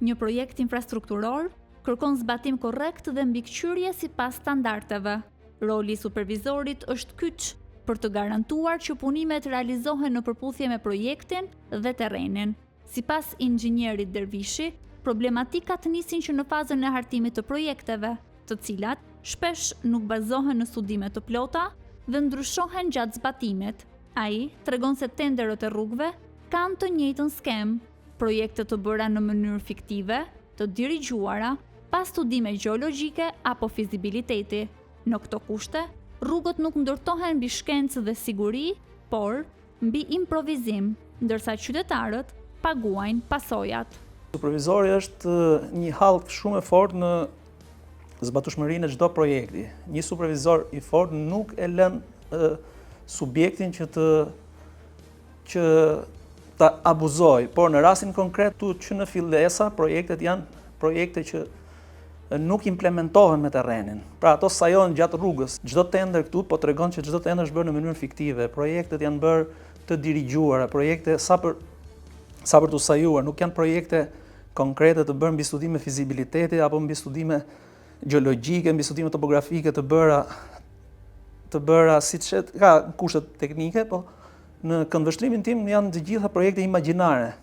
Një projekt infrastrukturor kërkon zbatim korrekt dhe mbikëqyrje sipas standardeve. Roli i supervizorit është kyç për të garantuar që punimet realizohen në përputhje me projektin dhe terrenin. Sipas inxhinierit Dervishi, problematikat nisin që në fazën e hartimit të projekteve, të cilat shpesh nuk bazohen në studime të plota dhe ndryshohen gjatë zbatimit. Ai tregon se tenderët e rrugëve kanë të njëjtën skem, projekte të bëra në mënyrë fiktive, të dirigjuara pas studime gjeologjike apo fizibiliteti. Në këto kushte, rrugët nuk ndërtohen mbi shkencë dhe siguri, por mbi improvizim, ndërsa qytetarët paguajnë pasojat. Supervizori është një hallk shumë e fortë në zbatueshmërinë e çdo projekti. Një supervizor i fortë nuk e lën subjektin që ta abuzoj, por në rastin konkret që në fillesa projektet janë projekte që nuk implementohen me terrenin. Pra ato sajohen gjatë rrugës. Çdo tender këtu po tregon që çdo tender është bërë në mënyrë fiktive. Projektet janë bërë të dirigjuara, projekte sa për të sajuar, nuk janë projekte konkrete të bërë mbi studime fizibiliteti apo mbi studime gjeologjike, mbi studime topografike të bëra siç ka kushtet teknike, po në këndvështrimin tim janë të gjitha projekte imagjinare.